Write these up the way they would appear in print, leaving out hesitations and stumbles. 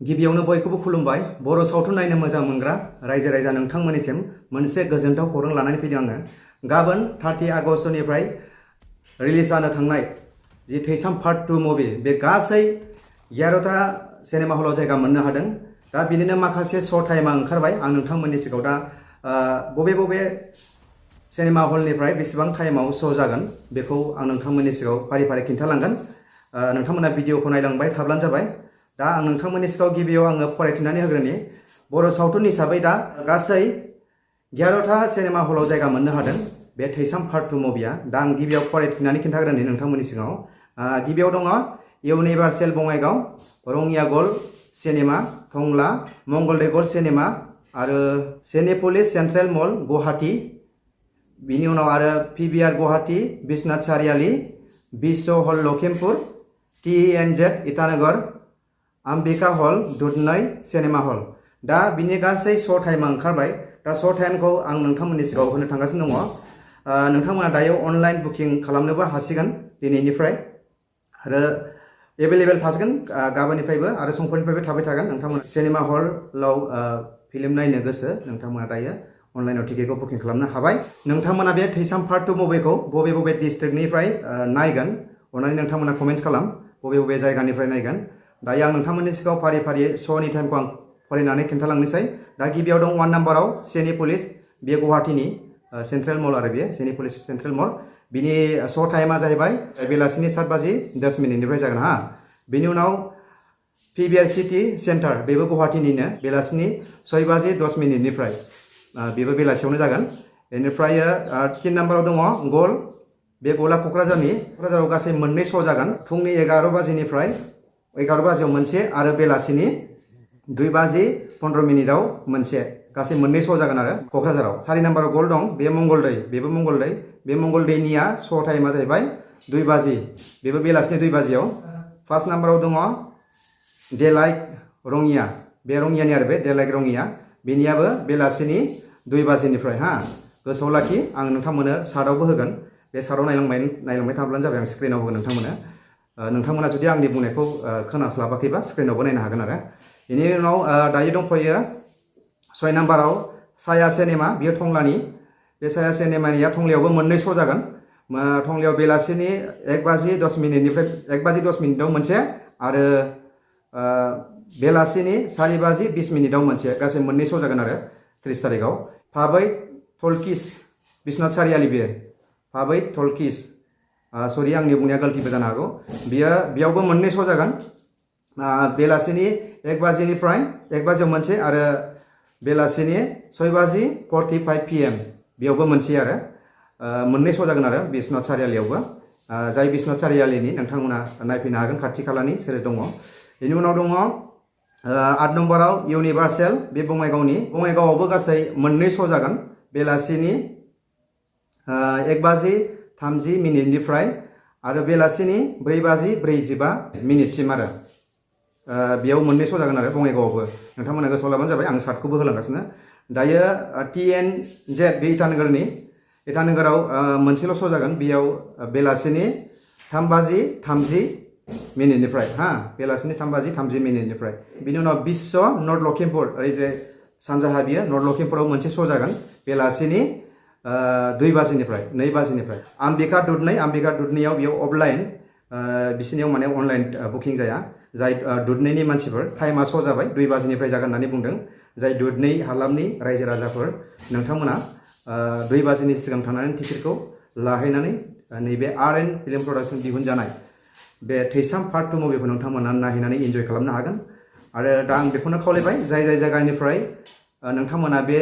गिबियावनो बयखौबो खुलुमबाय। बर' सावथुन नायनो मोजां मोनग्रा रायजो राजा नोंथांमोननिसिम मोनसे गोजोनथाव खौरां लानानै फैदों आङो। गाबोन 30 आगस्टनिफ्राय रिलिज जानो थांनाय जि थैसाम पार्ट 2 मुभि बे गासै 11टा सिनेमा हलाव जायगा मोननो हादों। दा बिनिनो माखासे श' टाइमा ओंखारबाय। आं नोंथांमोननि सिगाङाव दा बबे सिनेमा हलनिफ्राय बेसेबां टाइमाव श' जागोन बेखौ आं नोंथांमोननि सिगाङाव फारि फारि खिन्थालांगोन। नोंथांमोना भिडिअखौ नायलांबाय थाब्लानो जाबाय। दा आं नोंथांमोननि सिगाङाव गिबियाव आङो फरायथिनानै होग्रोनि। बर' सावथुन हिसाबै दा गासै 11टा सिनेमा हलाव जायगा मोननो हादों बे थैसाम पार्ट 2 मुभिया। दा आं गिबियाव फरायथिनानै खिन्थाग्रोनि नोंथांमोननि सिगाङाव। गिबियाव दङ universal Bongaigaon, Rangia gold cinema टंला, मंगलदै गल्ड सिनेमा आरो सिनेपलिस सेन्ट्रेल मल गुवाहाटी। बिनि उनाव आरो पिभिआर गुवाहाटी, बिश्वनाथ सारियाली, बिश्व हल लखिमपुर, TNZ इटानगर, आम्बिका हल दुधनৈ सिनेमा हल। दा बिनि गासै श' टाइमा ओंखारबाय। दा श' टाइमखौ आं नोंथांमोननि सिगाङाव होनो थांगासिनो दङ। नोंथांमोना दायो अनलाइन बुकिं खालामनोबो हासिगोन दिनैनिफ्राय आरो एभेलेबेल थासिगोन गाबोननिफ्रायबो आरो समफोरनिफ्रायबो थाबाय थागोन। नोंथांमोना सिनेमा हलाव फिल्म नायनो गोसो नोंथांमोना दायो अनलाइनाव टिकेटखौ बुकिं खालामनो हाबाय। नोंथांमोना बे थैसाम पार्ट 2 मुभिखौ बबे डिस्ट्रिक्टनिफ्राय नायगोन अननानै नोंथांमोना कमेन्ट्स खालाम, बबे जायगानिफ्राय नायगोन। दायो आं नोंथांमोननि सिगाङाव फारि फारि श'नि टाइमखौ आं फरायनानै खिन्थालांनोसै। दा गिबियाव दं 1 नाम्बाराव सिनेपलिस, बे गुवाहाटीनि सेन्ट्रेल मल आरो बेयो सिनेपलिस सेन्ट्रेल मल। बिनि श' टाइमा जाहैबाय बेलासिनि 7:10 जागोन हा। बिनि उनाव पिभिआर सिटी सेन्टार, बेबो गुवाहाटीनिनो, बेलासिनि 6:10 बेबो बेलासियावनो जागोन। बेनिफ्राय 3 नाम्बाराव दङ गल, बे गला क'क्राझाराव गासै मोननै श' जागोन। फुंनि 11 बाजिनिफ्राय 11 बाजियाव मोनसे आरो बेलासिनि 2:15 मोनसे, गासै मोननै श' जागोन आरो क'क्राझाराव। 4 नाम्बाराव गल दं, बे मंगलदै, बेबो मंगलदै। बे मंगलदैनिया श' टाइमा जाहैबाय 2 बाजि, बेबो बेलासिनि 2 बाजियाव। 5 नाम्बाराव दङ डेलाइट रङिया, बे रङियानि आरो बे डेलाइट रङिया, बेनियाबो बेलासिनि 2 बाजिनिफ्राय हा। गोसोआव लाखि, आं नोंथांमोननो सार्टआवबो होगोन, बे सार्टआव नायलांबाय थाब्लानो जाबाय। आं स्क्रिनाव होगोन नोंथांमोना जुदि आंनि बुंनायखौ खोनास्लाबाखैबा स्क्रिनावबो नायनो हागोन आरो। बेनि उनाव दायो दंफैयो 6 नाम्बाराव साया सिनेमा, बेयो टंलानि। बे साया सिनेमानिया टंलायावबो मोननै श' जागोन। टंलायाव बेलासिनि 1:10 मोनसे आरो बेलासिनि 4:20 मोनसे, गासै मोननै श' जागोन आरो 30 तारिखआव। फाबै टलकिस, बिश्वनाथ सारियाली, बेयो फाबै टलकिस, सरि आंनि बुंनाया गलतिबो जानो हागौ। बेयावबो मोननै श' जागोन। बेलासिनि 1:00 मोनसे आरो बेलासिनि 6:45 PM बेयावबो मोनसे आरो मोननै श' जागोन आरो बिश्वनाथ सारियालियावबो। जाय बिश्वनाथ सारियालिनि नोंथांमोना नायफैनो हागोन खाथि खालानि सोर दङ। बेनि उनाव दङ 8 नम्बराव इउनिभार्सेल, बे बङाइगावआवबो गासै मोननै श' जागोन। बेलासिनि 1:30 आरो बेलासिनि 4:45 आरो बेयाव मोननै श' जागोन आरो बङाइगावआवबो। नोंथांमोना गोसोआव लाबानो जाबाय, आं सार्टखौबो होलांगासिनो। दायो TNZ, बे इटानगराव मोनसेल' श' जागोन, बेयाव बेलासिनि 3:30 हा, बेलासिनि 3:30 बिनि उनाव बिश्व नर्थ लखिमपुर, ओरैजाय सानजाहा बियो नर्थ लखिमपुराव मोनसे श' जागोन बेलासिनि 2 बाजिनिफ्राय। आम्बिका दुधनैयाव बेयाव अफलाइन, बिसोरनियाव माने अनलाइन बुकिं जाया। जाय दुधनैनि मानसिफोर, टाइमा श' जाबाय 2 बाजिनिफ्राय जागोन होननानै बुंदों। जाय दुधनै हालामनि रायजो राजाफोर, नोंथांमोना 2 बाजिनि सिगां थांनानै टिकेटखौ लाहैनानै नैबे RN फिल्म प्रडाक्सन दिहुनजानाय बे थैसाम पार्ट 2 मुभिखौ नोंथांमोना नायहैनानै इन्जय खालामनो हागोन। आरो दा आं बेखौनो खावलायबाय, जाय जायगानिफ्राय नोंथांमोना बे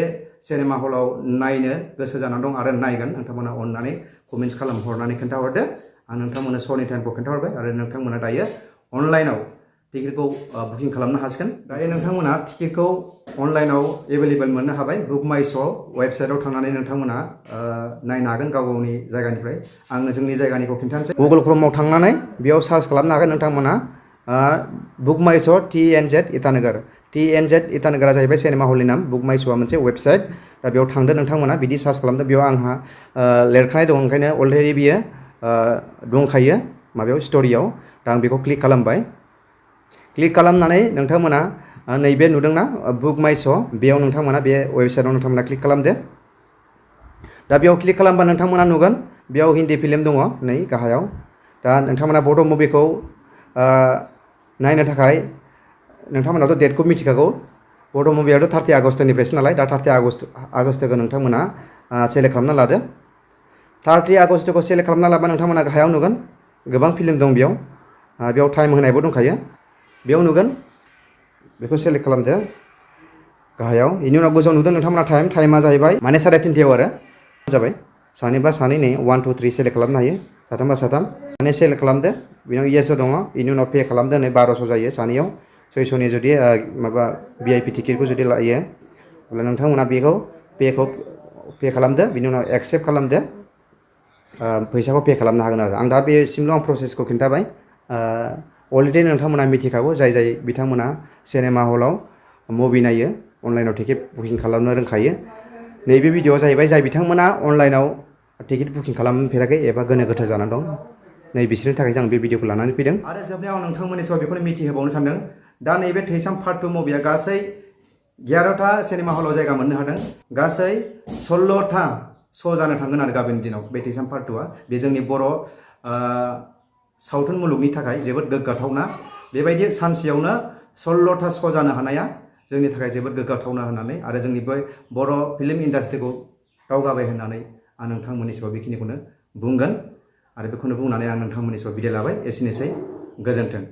सिनेमा हलाव नायनो गोसो जानानै दं आरो नायगोन, नोंथांमोना अननानै कमेन्ट्स खालामहरनानै खोन्थाहरदो। आं नोंथांमोननो श'नि टाइमखौ खोन्थाहरबाय आरो नोंथांमोना दायो अनलाइनाव टिकेटखौ बुकिं खालामनो हासिगोन। दायो नोंथांमोना टिकेटखौ अनलाइनाव एभेलेबेल मोननो हाबाय। बुक माइ श' वेबसाइटआव थांनानै नोंथांमोना नायनो हागोन गावनि जायगानिफ्राय। आङो जोंनि जायगानिखौ खिन्थानोसै। गुगोल क्र'माव थांनानै बेयाव सार्च खालामनो हागोन नोंथांमोना बुक माइ श' TNZ इटानगर। TNZ इटानगरा जाहैबाय सिनेमा हलनि नाम। बुक माइ श'आ मोनसे वेबसाइट। दा बेयाव थांदो नोंथांमोना, बिदि सार्च खालामदो। बेयाव आंहा लिरखानाय दं, ओंखायनो अलरेडि बियो दंखायो माबायाव स्ट'रियाव। दा आं बेखौ क्लिक खालामबाय। क्लिक खालामनानै नोंथांमोना नैबे नुदोंना बुक माइ श' बेयाव नोंथांमोना बे वेबसाइटआव नोंथांमोना क्लिक खालामदो। दा बेयाव क्लिक खालामबा नोंथांमोना नुगोन बेयाव हिन्दी फिल्म दङ नै गाहायाव। दा नोंथांमोना बड' मुभिखौ नायनो थाखाय नोंथांमोनाथ' डेटखौ मिथिखागौ। बड' मुभियाथ' 30 आगष्टनिफ्रायसो नालाय। दा 30 आगष्टखौ नोंथांमोना सेलेक्ट खालामना लादो। 30 आगष्टखौ सेलेक्ट खालामना लाबा नोंथांमोना गाहायाव नुगोन गोबां फिल्म दं बेयाव। बेयाव टाइम होनायबो दंखायो। बेयाव नुगोन बेखौ सेलेक्ट खालामदो गाहायाव। बेनि उनाव गोजौआव नुदों नोंथांमोना टाइमा जाहैबाय माने 3:30 आरो जाबाय। सानैबा सानै नै 1 2 3 सेलेक्ट खालामनो हायो। साथामबा साथाम माने सेलेक्ट खालामदो। बेनि उनाव इएस दङ। बेनि उनाव पे खालामदो नै 1200 जायो सानैयाव। 600नि जुदि माबा VIP टिकेटखौ जुदि लायो अब्ला नोंथांमोना बेखौ पे खालामदो। बेनि उनाव एक्सेप्ट खालामदो। फैसाखौ पे खालामनो हागोन आरो। आं दा बेसिमल' आं प्रसेसखौ खिन्थाबाय। अलरेडि नोंथांमोना मिथिखागौ जाय बिथांमोना सिनेमा हलाव मुभि नायो अनलाइनाव टिकेट बुकिं खालामनो रोंखायो। नैबे भिडिअ'आ जाहैबाय जाय बिथांमोना अनलाइनाव टिकेट बुकिं खालामफेराखै एबा गोनो गोथो जानानै दं नै बिसोरनि थाखाय आं बे भिडिअ'खौ लानानै फैदों। आरो जोबनायाव आं नोंथांमोननि सायाव बेखौनो मिथिहोबावनो सानदों। दा नैबे थैसाम पार्ट 2 मुभिया गासै 11था सिनेमा हलाव जायगा मोननो हादों। गासै 16था श' जानो थांगोन आरो गाबोननि दिनाव बे थैसाम पार्ट 2आ। बे जोंनि बर' सावथुन मुलुगनि थाखाय जोबोद गोग्गाथावना। बेबायदि सानसेयावनो 16था श' जानो हानाया जोंनि थाखाय जोबोद गोग्गाथावना होननानै आरो जोंनि बै बर' फिल्म इन्डास्ट्रिखौ दावगाबाय होननानै आं नोंथांमोननि सायाव बेखिनिखौनो बुंगोन। आरो बेखौनो बुंनानै आं नोंथांमोननि सायाव बिदाय लाबाय। एसेनोसै, गोजोन्थों।